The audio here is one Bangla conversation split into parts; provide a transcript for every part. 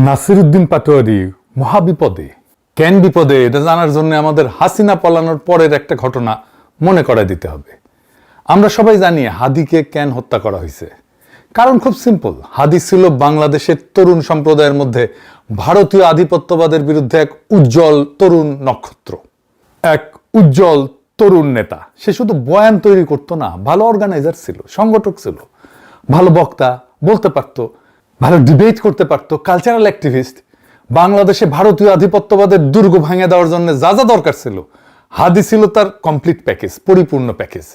নাসিরউদ্দিন পাটোয়ারি মহাবিপদে। কেন বিপদে এটা জানার জন্য আমাদের হাসিনা পলানোর পরের একটা ঘটনা মনে করায় দিতে হবে। আমরা সবাই জানি হাদিকে কেন হত্যা করা হয়েছে। কারণ খুব সিম্পল, হাদি ছিল বাংলাদেশের তরুণ সম্প্রদায়ের মধ্যে ভারতীয় আধিপত্যবাদের বিরুদ্ধে এক উজ্জ্বল তরুণ নক্ষত্র, এক উজ্জ্বল তরুণ নেতা। সে শুধু বয়ান তৈরি করতো না, ভালো অর্গানাইজার ছিল, সংগঠক ছিল, ভালো বক্তা, বলতে পারতো, ভালো ডিবেট করতে পারতো, কালচারাল অ্যাক্টিভিস্ট। বাংলাদেশে ভারতীয় আধিপত্যবাদের দুর্গ ভাঙে দেওয়ার জন্য যা যা দরকার ছিল, হাদি ছিল তার কমপ্লিট প্যাকেজ, পরিপূর্ণ প্যাকেজ।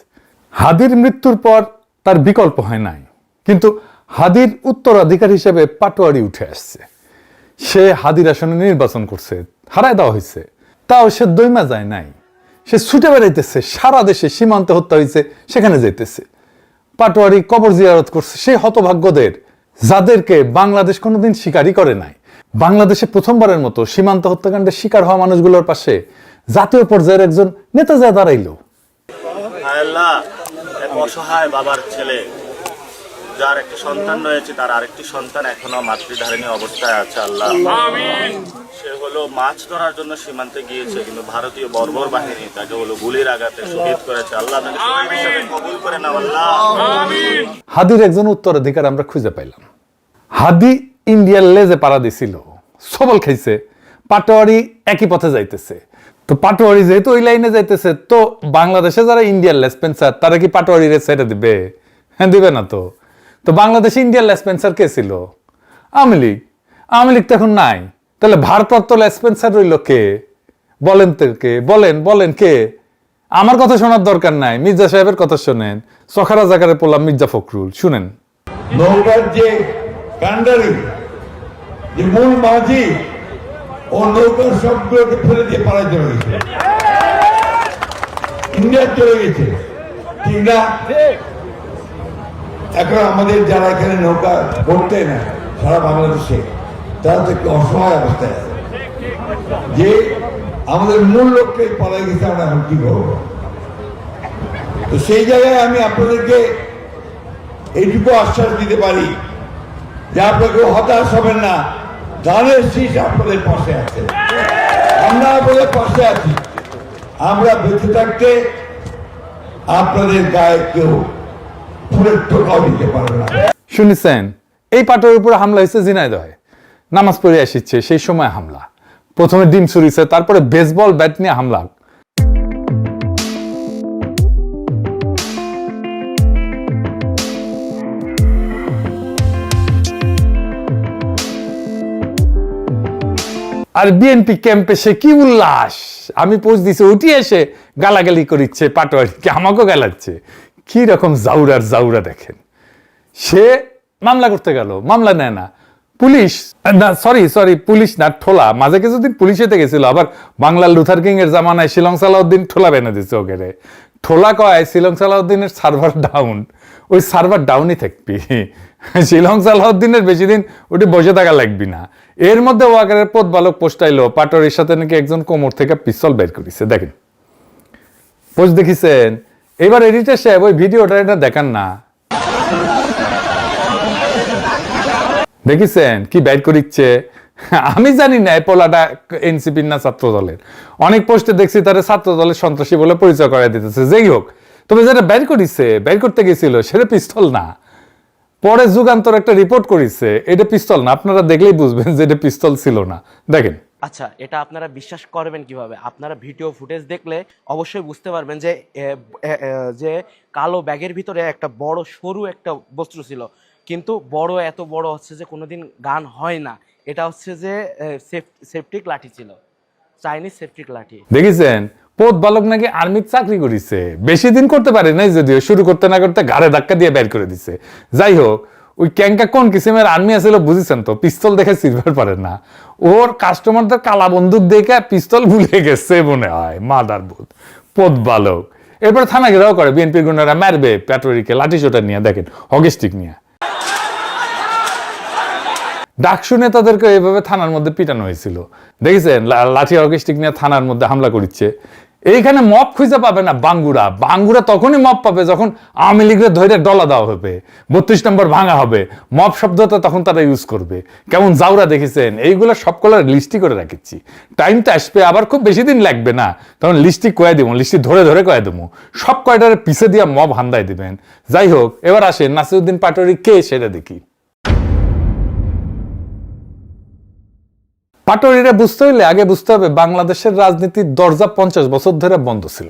হাদির মৃত্যুর পর তার বিকল্প হয় নাই, কিন্তু হাদির উত্তরাধিকার হিসেবে পাটোয়ারি উঠে আসছে। সে হাদির আসনে নির্বাচন করছে, হারায় দেওয়া হয়েছে, তাও সে দৈমা যায় নাই। সে ছুটে বেড়াইতেছে, সারা দেশে সীমান্তে হত্যা হয়েছে, সেখানে যাইতেছে। পাটোয়ারি কবর জিয়ারত করছে সেই হতভাগ্যদের, যাদেরকে বাংলাদেশ কোনোদিন স্বীকারই করে নাই। বাংলাদেশে প্রথমবারের মতো সীমান্ত হত্যাকাণ্ডের শিকার হওয়া মানুষগুলোর পাশে জাতীয় পর্যায়ের একজন নেতা যা দাঁড়াইলো। আল্লাহ, এক অসহায় বাবার ছেলে, যার একটি সন্তান রয়েছে, তার আরেকটি সন্তান এখনো মাতৃধারিণী অবস্থায় আছে। আল্লাহ, সে হলো মাছ ধরার জন্য সীমান্তে গিয়েছে, কিন্তু ভারতীয় বর্বর বাহিনী তাকে হলো গুলির আঘাতে শহীদ করেছে। আল্লাহ তাকে শহীদ হিসেবে কবুল করে নাও। আল্লাহ, হাদির একজন উত্তরাধিকার আমরা খুঁজে পাইলাম। হাদি ইন্ডিয়ার লেজে পাড়া দিছিল, সবল খাইছে। পাটোয়ারি একই পথে যাইতেছে। তো পাটোয়ারি যেহেতু ওই লাইনে যাইতেছে, তো বাংলাদেশে যারা ইন্ডিয়ার লেসপেন্সার, তারা কি পাটোয়ারিরে ছেড়ে দিবে? হ্যাঁ, দিবে না। তো বাংলাদেশে ইন্ডিয়ার লেসপেন্সার কে ছিল? আওয়ামী লীগ। আওয়ামী লীগ তো এখন নাই, তাহলে ভারপ্রাপ্ত লেসপেন্সার রইল কে? বলেন তো কে? বলেন কে? আমার কথা শোনার দরকার নাই, মির্জা সাহেবের কথা শোনেন। সখারা জাকারে পড়লাম মির্জা ফখরুল, শুনেন। নৌকার যে কান্ডারি, যে মূল মাঝি, ও নৌকার সবগুলোকে ফেলে দিয়ে পাড়ায় চলে গেছে, ইন্ডিয়া চলে গেছে, ঠিক না? এখন আমাদের যারা এখানে নৌকা পড়তে না সারা বাংলাদেশে, তারা তো একটু অসহায় অবস্থায় আছে, যে আমাদের মূল লক্ষ্যে পালাই গেছে, আমরা এখন কি করবো? তো সেই জায়গায় আমি আপনাদেরকে এইটুকু আশ্বাস দিতে পারি যে আপনাকে হতাশ হবেন না, ধানের শীষ আপনাদের পাশে আছে, আমরা আপনাদের পাশে আছি। আমরা বেঁচে থাকতে আপনাদের গায়ে কেউ ফুলের টোকাও দিতে পারবে না। শুনেছেন, এই পাটোয়ারির উপরে হামলা হয়েছে ঝিনাইদহে। নামাজ পড়ে আসছে সেই সময় হামলা। প্রথমে ডিম ছুরিছে, তারপরে বেসবল ব্যাট নিয়ে হামলা। আর বিএনপি ক্যাম্পে সে কি উল্লাস! আমি পোস্ট দিছি, উঠি এসে গালাগালি করিচ্ছে পাটোয়ারিকে, আমাকেও গালাচ্ছে। কি রকম জাউরা দেখেন। সে মামলা করতে গেল, মামলা নেয় না। পুলিশ না, সরি পুলিশ না, ঠোলা। মাঝে কিছুদিন পুলিশেতে গেছিল, আবার বাংলার লুথার কিং এর জামানায় শিলং সালাউদ্দিন ঠোলা বেনে দিচ্ছে ওকে। ঠোলা কয় শিলং সালাউদ্দিনের সার্ভার ডাউন, ওই সার্ভার ডাউনই থাকবি। শিলং সালাউদ্দিনের বেশি দিন ওটি বসে থাকা লাগবি না। এর মধ্যে ওয়াকারের পথ বালক পোস্টাইলো পাটোয়ারির সাথে নাকি একজন কোমর থেকে পিস্তল বের করেছে। দেখেন পোস্ট দেখিছেন? এবার এডিটর সাহেব ওই ভিডিওটা এটা দেখান না, দেখিছেন কি বের করিচ্ছে? আমি জানি না এই পোলাটা এনসিপির না ছাত্র দলের। অনেক পোস্টে দেখছি তারা ছাত্র দলের সন্ত্রাসী বলে পরিচয় করাই দিতেছে। যেই হোক, তবে যেটা বের করিছে, বের করতে গেছিল সেটা পিস্তল না। পরে যুগান্তর একটা রিপোর্ট করিছে এটা পিস্তল না। আপনারা দেখলেই বুঝবেন যে এটা পিস্তল ছিল না। দেখেন। আচ্ছা, এটা আপনারা বিশ্বাস করবেন কিভাবে? আপনারা ভিডিও ফুটেজ দেখলে অবশ্যই বুঝতে পারবেন যে যে কালো ব্যাগের ভিতরে একটা বড় সরু একটা বস্তু ছিল, কিন্তু এত বড় হচ্ছে যে কোনোদিন গান হয় না। এটা হচ্ছে যে সেফটিক লাঠি ছিল, চাইনিজ সেফটিক লাঠি। দেখেছেন, পথ বালক নাকি আর্মির চাকরি করিছে, বেশি দিন করতে পারে নাই, যদিও শুরু করতে না করতে ঘাড়ে ধাক্কা দিয়ে বের করে দিছে। যাই হোক, ওই ক্যাঙ্কা কোন কিসিমের আর্মি আছিল বুঝেছেন তো? পিস্তল দেখে সিলভার পারে না। ওর কাস্টমারদের কালা বন্দুক দেখে পিস্তল ভুলে গেছে মনে হয়। মাদার বোধ পথ বালক। এরপর থানা ঘেরাও করে, বিএনপির গুন্ডারা মারবে পাটোয়ারিকে লাঠি সোটা নিয়ে। দেখেন, হকিস্টিক নিয়ে। ডাকসু নেতাদেরকে এইভাবে থানার মধ্যে পিটানো হয়েছিল। দেখেছেন, লাঠি হকিস্টিক নিয়ে থানার মধ্যে হামলা করছে। এইখানে মব খুঁজে পাবে না বাঙ্গুরা। বাঙ্গুরা তখনই মব পাবে যখন আওয়ামী লীগের ধরে ডলা দেওয়া হবে, 32 নম্বর ভাঙা হবে, মব শব্দটা তখন তারা ইউজ করবে। কেমন জাউরা দেখেছেন? এইগুলো সবগুলোর লিস্টি করে রাখেছি, টাইমটা আসবে আবার, খুব বেশি দিন লাগবে না, তখন লিস্টি কয়ে দেবো, লিস্টি ধরে ধরে কয়ে দেবো, সব কয়টার পিছে দিয়ে মব হান্দায় দিবেন। যাই হোক, এবার আসেন নাসিরউদ্দিন পাটোয়ারি কে সেটা দেখি। পাটোয়ারিরা বুঝতে হইলে আগে বুঝতে হবে বাংলাদেশের রাজনীতির দরজা 50 বছর ধরে বন্ধ ছিল।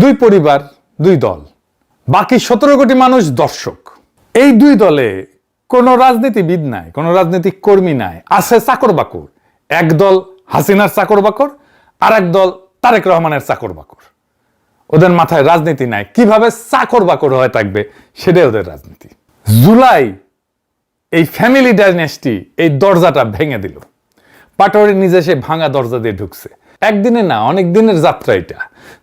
দুই পরিবার, দুই দল, বাকি 17 কোটি মানুষ দর্শক। এই দুই দলে কোনো রাজনীতিবিদ নাই, কোনো রাজনৈতিক কর্মী নাই, আছে চাকর বাকর। এক দল হাসিনার চাকর বাকর, আর এক দল তারেক রহমানের চাকর বাকর। ওদের মাথায় রাজনীতি নাই, কিভাবে চাকর বাকর হয়ে থাকবে সেটাই ওদের রাজনীতি। জুলাই এই ফ্যামিলি ডাইনেস্টি এই দরজাটা ভেঙে দিল। পাটোয়ারি নিজে সে ভাঙা দরজা দিয়ে ঢুকছে। একদিনে না, অনেক দিনের যাত্রা এটা।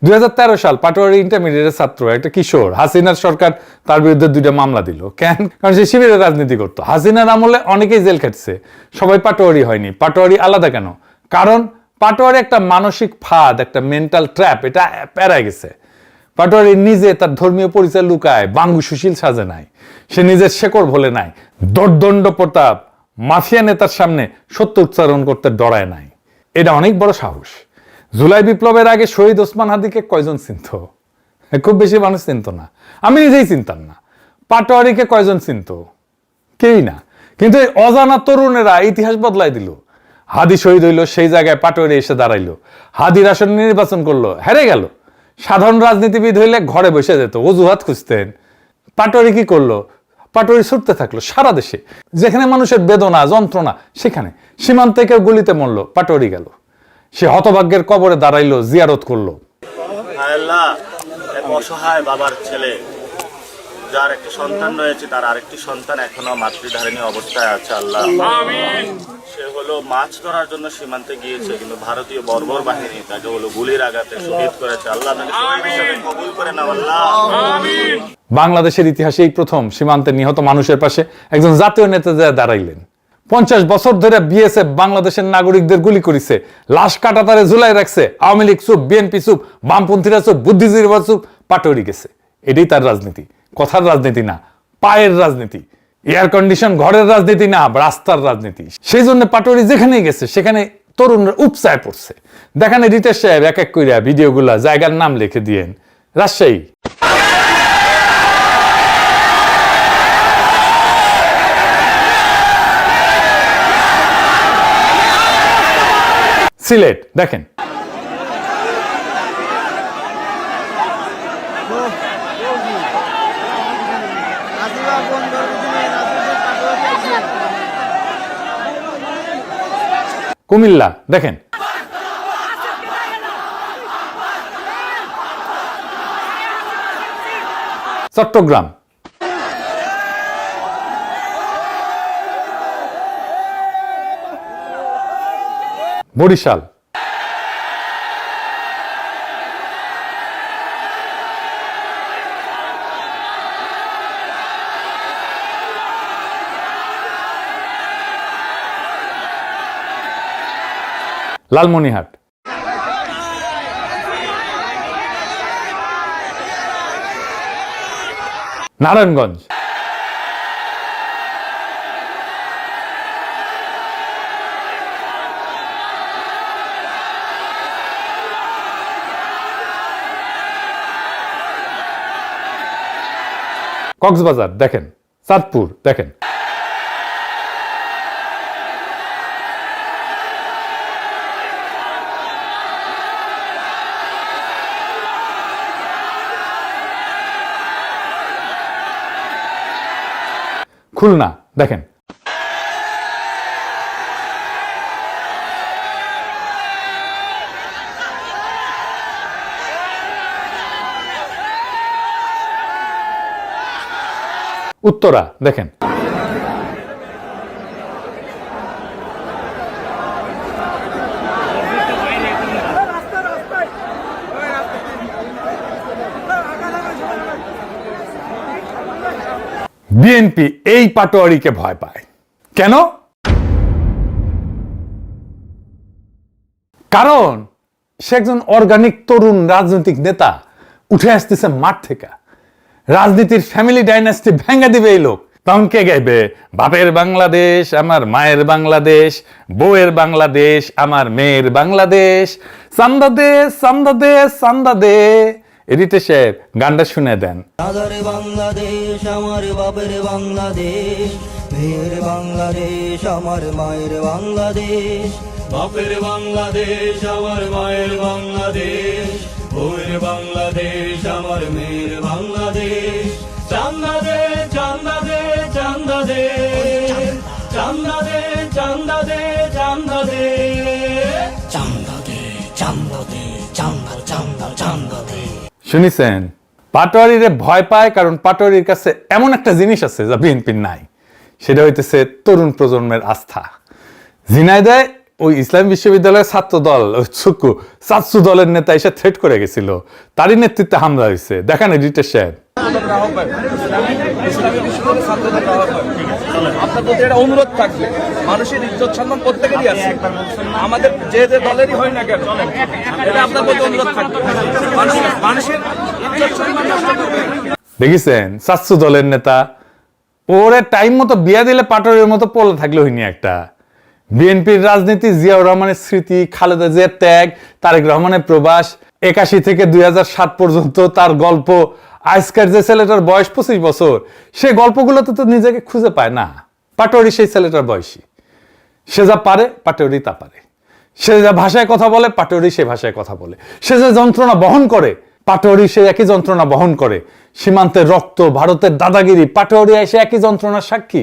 2013 সাল পাটোয়ারি ইন্টারমিডিয়েটের ছাত্র, একটা কিশোর, হাসিনার সরকার তার বিরুদ্ধে 2টা মামলা দিল। কেন? কারণ সে শিবিরের রাজনীতি করতো। হাসিনার আমলে অনেকেই জেল খাটছে, সবাই পাটোয়ারি হয়নি। পাটোয়ারি আলাদা কেন? কারণ পাটোয়ারি একটা মানসিক ফাঁদ, একটা মেন্টাল ট্র্যাপ, এটা পেরায় গেছে। পাটোয়ারি নিজে তার ধর্মীয় পরিচয় লুকায়, বাঙ্গু সুশীল সাজে নাই, সে নিজের শেকড় ভোলে নাই, দর্দণ্ড প্রতাপ মাফিয়া নেতার সামনে সত্য উচ্চারণ করতে ডরায় নাই। এটা অনেক বড় সাহস। জুলাই বিপ্লবের আগে শহীদ ওসমান হাদিকে কয়জন চিনত? খুব বেশি মানুষ চিনত না, আমি নিজেই চিনতাম না। পাটোয়ারিকে কয়জন চিনত? কেউই না। কিন্তু এই অজানা তরুণেরা ইতিহাস বদলাই দিল। হাদি শহীদ হইল, সেই জায়গায় পাটোয়ারি এসে দাঁড়াইলো, হাদির আসন নির্বাচন করলো, হেরে গেল। সাধারণ রাজনীতিবিদ হইলে ঘরে বসে যেত, অজুহাত খুঁজতেন। পাটোয়ারি কি করলো? পাটোয়ারি ছুটতে থাকলো সারা দেশে, যেখানে মানুষের বেদনা যন্ত্রণা, সেখানে। সীমান্তে কেউ গুলিতে মরলো, পাটোয়ারি গেল। সে হতভাগ্যের কবরে দাঁড়াইলো, জিয়ারত করলো। আল্লাহ, এক অসহায় বাবার ছেলে, যার একটি সন্তান রয়েছে, তার আরেকটি সন্তান এখনো মাতৃধারিণী অবস্থায় আছে। আল্লাহ, সে হলো মাছ ধরার জন্য সীমান্তে গিয়েছে, কিন্তু ভারতীয় বর্বর বাহিনী তাকে হলো গুলির আঘাতে শহীদ করেছে। আল্লাহ তাকে শহীদ হিসেবে কবুল করে নাও। আল্লাহ, বাংলাদেশের ইতিহাসে এই প্রথম সীমান্তে নিহত মানুষের পাশে একজন জাতীয় নেতা দাঁড়াইলেন। 50 বছর ধরে বিএসএফ বাংলাদেশের নাগরিকদের গুলি করেছে, লাশ কাটাতারে ঝুলাই রাখছে। আওয়ামী লীগ চুপ, বিএনপি চুপ, বামপন্থীরা চুপ, বুদ্ধিজীবীরা চুপ, পাটোয়ারি গেছে। এটাই তার রাজনীতি, কথার রাজনীতি না, পায়ের রাজনীতি। এয়ার কন্ডিশন ঘরের রাজনীতি না, রাস্তার রাজনীতি। সেই জন্য পাটোয়ারি যেখানেই গেছে সেখানে তরুণরা উপচায় পড়ছে। দেখেন রিতেশ সাহেব এক এক কইরা ভিডিওগুলা জায়গার নাম লিখে দিয়েন। রাজশাহী, সিলেট, দেখেন কুমিল্লা, দেখেন চট্টগ্রাম, বরিশাল, লালমনিরহাট, নারায়ণগঞ্জ, কক্সবাজার, দেখেন চাঁদপুর, দেখেন খুলনা, দেখেন উত্তরা, দেখেন বিএনপি এই পাটোয়ারিকে ভয় পায় কেন? কারণ সে একজন অর্গানিক তরুণ রাজনৈতিক নেতা, উঠে আসতেছে মাঠ থেকে। রাজনীতির ফ্যামিলি ডাইনাস্টি ভেঙে দিবে এই লোক। তখন কে গাইবে? বাপের বাংলাদেশ আমার মায়ের বাংলাদেশ, বউয়ের বাংলাদেশ আমার মেয়ের বাংলাদেশ, চান্দা দে চান্দা দে চান্দা দে। এডিটর সাহেব গানটা শুনে দেন। দাদার বাংলাদেশ আমার বাপের বাংলাদেশ, মেয়ের বাংলাদেশ আমার মায়ের বাংলাদেশ, বাপের বাংলাদেশ আমার মায়ের বাংলাদেশ, বউয়ের বাংলাদেশ আমার মেয়ের বাংলাদেশ। চান্দা দে চান্দা দে চান্দা দে চান্দা দে চান্দা দে চান্দা দে চান্দা দে চান্দা দে চান্দা চান্দা চান্দা দে। শুনিছেন? পাটোয়ারিরে ভয় পায় কারণ পাটোয়ারির কাছে এমন একটা জিনিস আছে যা বিএনপির নাই, সেটা হইতেছে তরুণ প্রজন্মের আস্থা। ঝিনাইদহে ওই ইসলাম বিশ্ববিদ্যালয়ের ছাত্র দল ছাত্র দলের নেতা এসে থ্রেট করে গেছিল, তারই নেতৃত্বে হামলা হয়েছে। দেখেন এডিটর সাহেব। আপনার প্রতি একটা অনুরোধ থাকবে, মানুষের ইজ্জত সম্মান প্রত্যেকেরই আছে, আমাদের যে যে দলেরই হয় না কেন, এটা আপনার প্রতি অনুরোধ থাকবে। মানুষের ইজ্জত সম্মান নষ্ট করবে। দেখেছেন ছাত্র দলের নেতা, ওরে টাইম মতো বিয়া দিলে পাটোয়ারির মতো পড়ে থাকলে হইনি একটা। বিএনপির রাজনীতি, জিয়াউর রহমানের স্মৃতি, খালেদা জিয়ার ত্যাগ, তারেক রহমানের প্রবাস, 81 থেকে 2007 পর্যন্ত তার গল্প। আজকের যে ছেলেটার বয়স 25 বছর, সে গল্পগুলোতে তো নিজেকে খুঁজে পায় না। পাটোয়ারি সেই ছেলেটার বয়সী, সে যা পারে পাটোয়ারি তা পারে, সে যা ভাষায় কথা বলে পাটোয়ারি সে ভাষায় কথা বলে, সে যে যন্ত্রণা বহন করে পাটোয়ারি সে একই যন্ত্রণা বহন করে। সীমান্তের রক্ত, ভারতের দাদাগিরি, পাটোয়ারি এসে একই যন্ত্রণার সাক্ষী।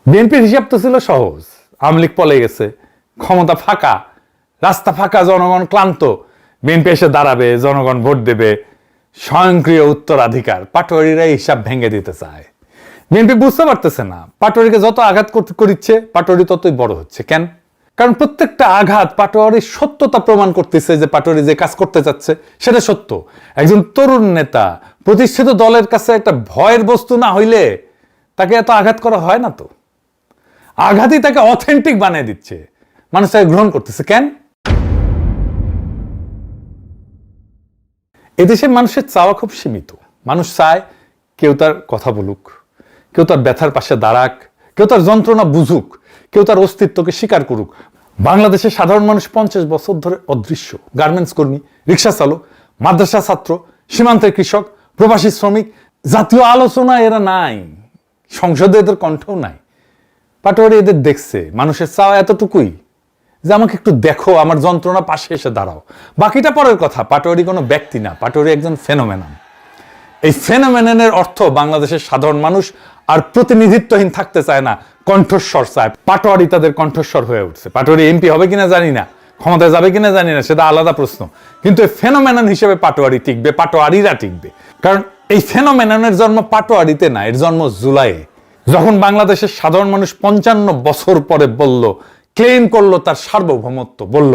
বিএনপির হিসাব তো ছিল সহজ, আওয়ামী লীগ পলে গেছে, ক্ষমতা ফাঁকা, রাস্তা ফাঁকা, জনগণ ক্লান্ত, বিএনপি এসে দাঁড়াবে, জনগণ ভোট দেবে, স্বয়ংক্রিয় উত্তরাধিকার। পাটোয়ারিরা হিসাব ভেঙে দিতে চায়। বিএনপি বুঝতে পারতেছে না, পাটোয়ারিকে যত আঘাত করিচ্ছে পাটোয়ারি ততই বড় হচ্ছে। কেন? কারণ প্রত্যেকটা আঘাত পাটোয়ারির সত্যতা প্রমাণ করতেছে যে পাটোয়ারি যে কাজ করতে চাচ্ছে সেটা সত্য। একজন তরুণ নেতা প্রতিষ্ঠিত দলের কাছে একটা ভয়ের বস্তু না হইলে তাকে এত আঘাত করা হয় না। তো আঘাতই তাকে অথেন্টিক বানিয়ে দিচ্ছে, মানুষ তাকে গ্রহণ করতেছে। কেন? এদেশে মানুষের চাওয়া খুব সীমিত। মানুষ চায় কেউ তার কথা বলুক, কেউ তার ব্যথার পাশে দাঁড়াক, কেউ তার যন্ত্রণা বুঝুক, কেউ তার অস্তিত্বকে স্বীকার করুক। বাংলাদেশের সাধারণ মানুষ 50 বছর ধরে অদৃশ্য। গার্মেন্টস কর্মী, রিক্সা চালক, মাদ্রাসা ছাত্র, সীমান্তের কৃষক, প্রবাসী শ্রমিক, জাতীয় আলোচনা এরা নাই, সংসদে এদের কণ্ঠও নাই। পাটোয়ারি এদের দেখছে। মানুষের চাওয়া এতটুকুই যে আমাকে একটু দেখো, আমার যন্ত্রণা পাশে এসে দাঁড়াও। বাকিটা পরের কথা। পাটোয়ারি কোনো ব্যক্তি না, পাটোয়ারি একজন ফেনোমেনন। এই ফেনোমেননের অর্থ বাংলাদেশের সাধারণ মানুষ আর প্রতিনিধিত্বহীন থাকতে চায় না, কণ্ঠস্বর চায়। পাটোয়ারি তাদের কণ্ঠস্বর হয়ে উঠছে। পাটোয়ারি এমপি হবে কিনা জানি না, ক্ষমতায় যাবে কিনা জানি না, সেটা আলাদা প্রশ্ন, কিন্তু এই ফেনোমেনন হিসেবে পাটোয়ারি টিকবে, পাটোয়ারিরা টিকবে। কারণ এই ফেনোমেননের জন্ম পাটোয়ারিতে না, এর জন্ম জুলাইয়ে, যখন বাংলাদেশের সাধারণ মানুষ 55 বছর পরে বলল, ক্লেম করলো তার সার্বভৌমত্ব, বলল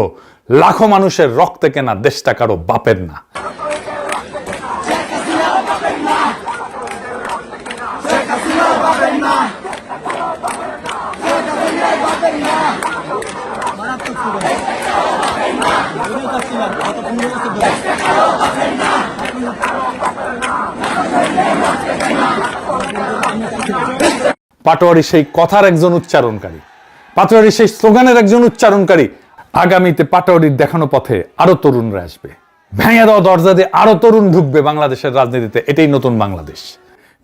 লাখো মানুষের রক্তে কেনা দেশটা কারো বাপের না। পাটোয়ারি সেই কথার একজন উচ্চারণকারী, পাটোয়ারি সেই স্লোগানের একজন উচ্চারণকারী। আগামীতে পাটোয়ারির দেখানো পথে আরো তরুণরা আসবে, ভেঙে দেওয়া দরজা দিয়ে আরো তরুণ ঢুকবে বাংলাদেশের রাজনীতিতে। এটাই নতুন বাংলাদেশ।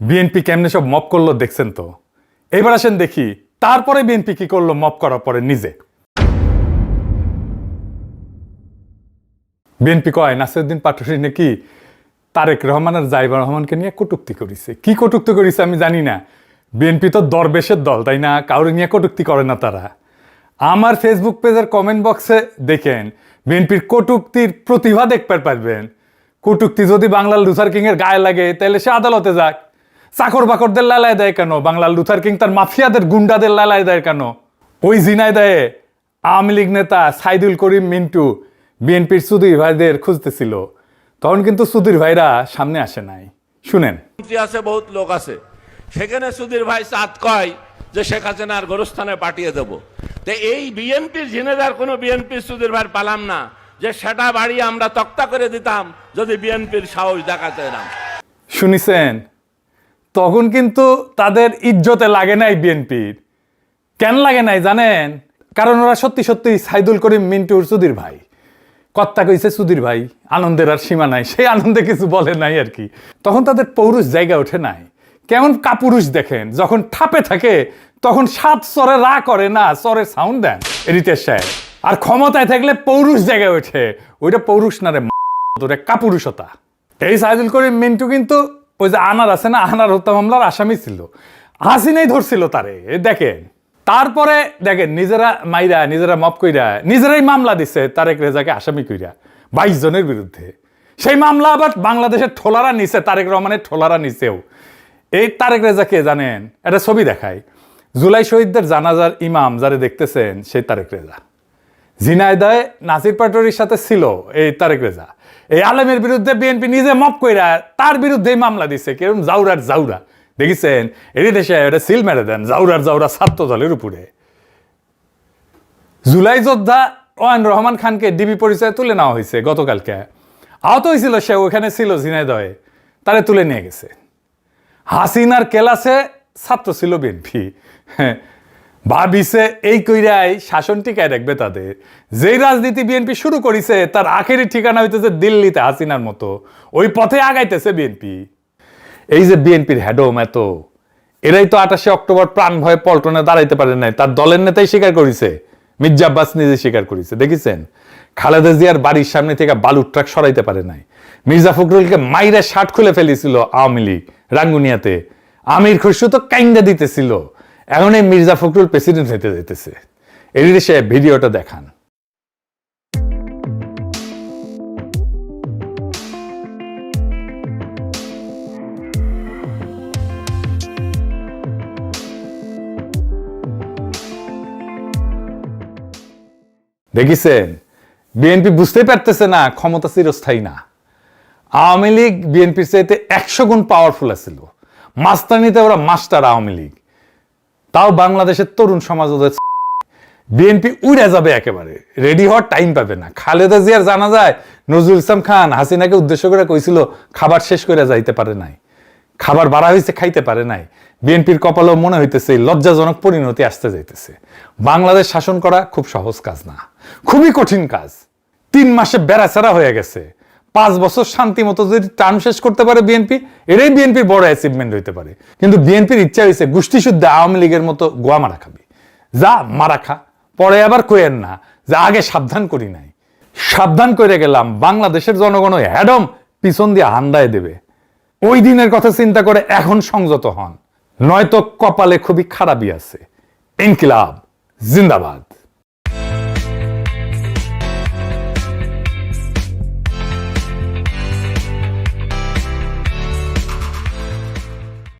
বিএনপি কেমনে সব মপ করলো দেখছেন তো। এবার আসেন দেখি তারপরে বিএনপি কি করলো মপ করার পরে নিজে। বিএনপি কয় নাসিরউদ্দিন পাটোয়ারি নাকি তারেক রহমান আর জাইবা রহমানকে নিয়ে কটূক্তি করেছে। কি কটূক্তি করেছে আমি জানি না। বিএনপি তো দরবেশের দল, তাই না? কাউরে নিয়ে কটূক্তি করে না তারা। আমার ফেসবুক পেজের কমেন্ট বক্সে দেখেন, বিএনপির কটূক্তির প্রতিভা দেখতে পারবেন। কটূক্তি যদি বাংলার লুথার কিং এর গায়ে লাগে তাহলে সে আদালতে যাক। চাকর বাকরদের লালায় দেয় কেন? বাংলার লুথার কিং তার মাফিয়াদের গুন্ডাদের লালায় দেয় কেন? ওই ঝিনাইদহে আওয়ামী লীগ নেতা সাইদুল করিম মিন্টু বিএনপির সুধীর ভাইদের খুঁজতেছিল, তখন কিন্তু সুধীর ভাইরা সামনে আসে নাই। শুনেন। আছে বহুত লোক আছে, সেখানে সুধীর ভাই চাঁদ কয় যে শেখ হাসিনার গোরস্থানে পাঠিয়ে দেবো। তো এই বিএনপির ঝিনেদার কোনো বিএনপির সুধীর ভাই পালাম না, যে সেটা বাড়িয়ে আমরা তক্তা করে দিতাম যদি বিএনপির সাহস দেখাতে না। শুনিছেন, তখন কিন্তু তাদের ইজ্জতে লাগে নাই বিএনপির। কেন লাগে নাই জানেন? কারণ ওরা সত্যি সত্যি সাইদুল করিম মিন্টুর সুধীর ভাই। কর্তা কইছে সুধীর ভাই, আনন্দের আর সীমা নাই, সেই আনন্দে কিছু বলে নাই আর কি। তখন তাদের পৌরুষ জায়গা ওঠে নাই। কেমন কাপুরুষ দেখেন, যখন ঠাপে থাকে তখন 7 চরে রা করে না, চরের সাউন্ড দেন রিতেশ সাহেব। আর ক্ষমতায় থাকলে পৌরুষ জায়গায় ওঠে, ওইটা পৌরুষ না রে, ওটা কাপুরুষতা। এই সাইদুল করিম মিন্টু কিন্তু ওই যে আনার আছে না, আনার হত্যা মামলার আসামি ছিল, হাসিনাই ধরছিল তারে। দেখেন, তারপরে দেখেন নিজেরা মাইরা, নিজেরা মপ কইরা, নিজেরাই মামলা দিচ্ছে তারেক রেজাকে আসামি কইরা 22 জনের বিরুদ্ধে। সেই মামলা আবার বাংলাদেশের ঠোলারা নিছে, তারেক রহমানের ঠোলারা নিছেও। এই তারেক রেজাকে জানেন, একটা ছবি দেখায়, জুলাই শহীদদের জানাজার ইমাম যারে দেখতেছেন সেই তারেক রেজা। ঝিনাইদহে নাসির পাটোয়ারির সাথে ছিল এই তারেক রেজা। এই আলেমের বিরুদ্ধে বিএনপি নিজে মপ কইরা তার বিরুদ্ধেই মামলা দিচ্ছে। কেরম জাউরার জাউরা দেখেছেন, এর দেশে এটা সিল মেরে দেন জাউরার জাউরা ছাত্র দলের উপরে। জুলাই যোদ্ধা ওয়ান রহমান খানকে ডিবি পরিচয়ে তুলে নেওয়া হয়েছে গতকালকে। আহত হয়েছিল সে, ওখানে ছিল ঝিনাইদহে, তারে তুলে নিয়ে গেছে। হাসিনার কেলাসে ছাত্র ছিল বিএনপি। ভাবিছে এই কইরাই শাসন টিকায় রাখবে তাদের। যেই রাজনীতি বিএনপি শুরু করেছে তার আখেরি ঠিকানা হইতেছে দিল্লিতে হাসিনার মতো, ওই পথে আগাইতেছে বিএনপি। এই যে বিএনপির হেডম এত, এরাই তো 28 অক্টোবর প্রাণ ভয়ে পল্টনে দাঁড়াইতে পারে নাই, তার দলের নেতাই স্বীকার করেছে, মির্জা আব্বাস নিজে স্বীকার করেছে। দেখেছেন, খালেদা জিয়ার বাড়ির সামনে থেকে বালুর ট্রাক সরাইতে পারে নাই। মির্জা ফখরুলকে মাইরে শার্ট খুলে ফেলেছিল আওয়ামী লীগ রাঙ্গুনিয়াতে, আমির খসরু তো কাইন্দা দিতেছিল। এখন এই মির্জা ফখরুল প্রেসিডেন্ট হইতে যেতেছে। এই সে ভিডিওটা দেখান। দেখিছেন, বিএনপি বুঝতেই পারতেছে না ক্ষমতা চিরস্থায়ী না। আওয়ামী লীগ বিএনপির চাইতে 100 গুণ পাওয়ারফুল আছিল। মাস্টারনিতে ওরা মাস্টার আওয়ামী লীগ। তাও বাংলাদেশের তরুণ সমাজ ওদের বিএনপি উড়ে যাবে একেবারে, রেডি হওয়ার টাইম পাবে না। খালেদা জিয়ার জানা যায় নজরুল ইসলাম খান হাসিনাকে উদ্দেশ্য করে কইছিল খাবার শেষ করে যাইতে পারে নাই, খাবার বাড়া হয়েছে খাইতে পারে নাই। বিএনপির কপালেও মনে হইতেছে লজ্জাজনক পরিণতি আসতে যাইতেছে। বাংলাদেশ শাসন করা খুব সহজ কাজ না, খুবই কঠিন কাজ। 3 মাসে বেড়াচেরা হয়ে গেছে। 5 বছর শান্তি মতো যদি টার্ম শেষ করতে পারে বিএনপি, এটাই বিএনপির বড় অ্যাচিভমেন্ট হইতে পারে। কিন্তু বিএনপির ইচ্ছা হয়েছে গোষ্ঠী শুদ্ধ আওয়ামী লীগের মতো গোয়া মারা খাবি। যা মারা খা, পরে আবার কইেন না যে আগে সাবধান করি নাই। সাবধান করে গেলাম, বাংলাদেশের জনগণ হ্যাডম পিছন দিয়ে হান্দায় দেবে। ওই দিনের কথা চিন্তা করে এখন সংযত হন, নয়তো কপালে খুবই খারাপই আছে। ইনকিলাব জিন্দাবাদ।